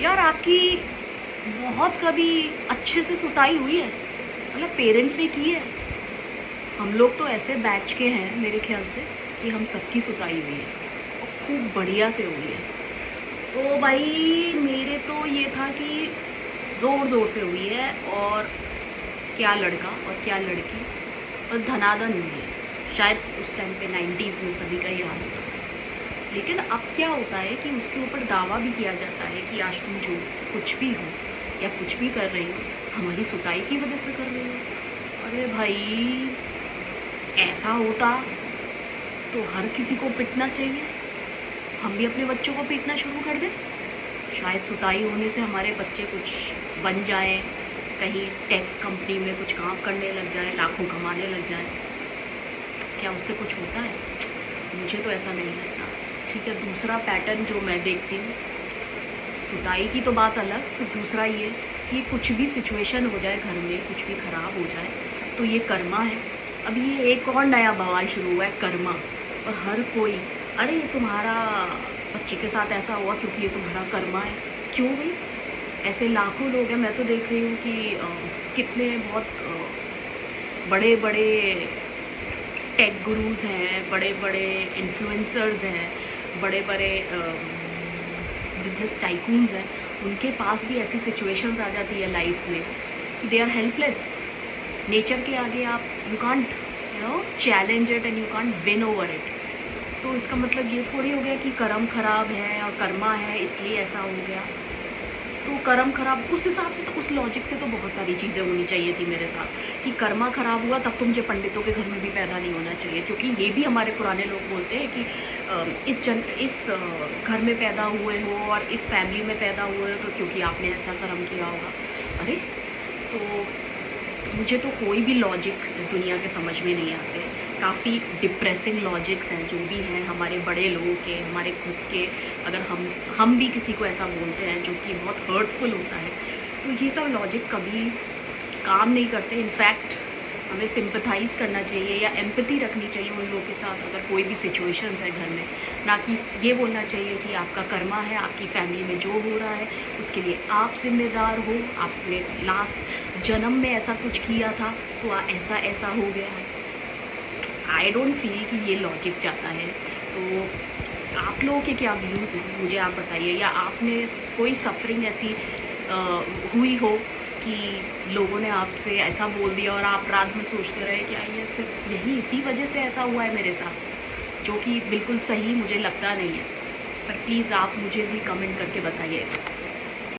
यार आपकी बहुत कभी अच्छे से सुताई हुई है? मतलब पेरेंट्स ने की है? हम लोग तो ऐसे बैच के हैं मेरे ख्याल से कि हम सबकी सुताई हुई है और खूब बढ़िया से हुई है। तो भाई मेरे तो ये था कि ज़ोर ज़ोर से हुई है, और क्या लड़का और क्या लड़की, और धनादन हुई है। शायद उस टाइम पे 90s में सभी का ये हाल होता था। लेकिन अब क्या होता है कि उसके ऊपर दावा भी किया जाता है कि आज तुम जो कुछ भी हो या कुछ भी कर रही हो, हमारी सुताई की वजह से कर रही हो। अरे भाई, ऐसा होता तो हर किसी को पिटना चाहिए। हम भी अपने बच्चों को पीटना शुरू कर दें। शायद सुताई होने से हमारे बच्चे कुछ बन जाएं, कहीं टेक कंपनी में कुछ काम करने लग जाए, लाखों कमाने लग जाए। क्या उससे कुछ होता है? मुझे तो ऐसा नहीं लगता। ठीक है, दूसरा पैटर्न जो मैं देखती हूँ, सुताई की तो बात अलग, फिर दूसरा ये कि कुछ भी सिचुएशन हो जाए घर में, कुछ भी ख़राब हो जाए तो ये कर्मा है। अब ये एक और नया बवाल शुरू हुआ है, कर्मा। और हर कोई, अरे ये तुम्हारा बच्चे के साथ ऐसा हुआ क्योंकि ये तुम्हारा कर्मा है। क्यों भाई? ऐसे लाखों लोग हैं। मैं तो देख रही हूँ कि कितने बहुत बड़े बड़े टेक गुरुज़ हैं, बड़े बड़े इन्फ्लुएंसर्स हैं, बड़े बड़े बिजनेस टाइकून्स हैं। उनके पास भी ऐसी सिचुएशंस आ जाती है लाइफ में कि दे आर हेल्पलेस। नेचर के आगे आप you can't challenge it and you can't win over it. तो इसका मतलब ये थोड़ी हो गया कि कर्म खराब है और कर्मा है इसलिए ऐसा हो गया। तो कर्म खराब उस हिसाब से, तो उस लॉजिक से तो बहुत सारी चीज़ें होनी चाहिए थी मेरे साथ कि कर्मा खराब हुआ तब तो मुझे पंडितों के घर में भी पैदा नहीं होना चाहिए। क्योंकि ये भी हमारे पुराने लोग बोलते हैं कि इस घर में पैदा हुए हो और इस फैमिली में पैदा हुए हो तो क्योंकि आपने ऐसा कर्म किया होगा। अरे, तो मुझे तो कोई भी लॉजिक इस दुनिया के समझ में नहीं आते। काफ़ी डिप्रेसिंग लॉजिक्स हैं जो भी हैं हमारे बड़े लोगों के, हमारे खुद के। अगर हम भी किसी को ऐसा बोलते हैं जो कि बहुत हर्टफुल होता है, तो ये सब लॉजिक कभी काम नहीं करते। इनफैक्ट हमें सिंपथाइज़ करना चाहिए या एम्पैथी रखनी चाहिए उन लोगों के साथ अगर कोई भी सिचुएशंस है घर में। ना कि ये बोलना चाहिए कि आपका कर्मा है, आपकी फैमिली में जो हो रहा है उसके लिए आप जिम्मेदार हो, आपने लास्ट जन्म में ऐसा कुछ किया था तो ऐसा ऐसा हो गया है। आई डोंट फील कि ये लॉजिक जाता है। तो आप लोगों के क्या व्यूज़ हैं मुझे आप बताइए। या आपने कोई सफरिंग ऐसी हुई हो कि लोगों ने आपसे ऐसा बोल दिया और आप रात भर सोचते रहे क्या ये सिर्फ यही इसी वजह से ऐसा हुआ है मेरे साथ, जो कि बिल्कुल सही मुझे लगता नहीं है। पर प्लीज़ आप मुझे भी कमेंट करके बताइएगा।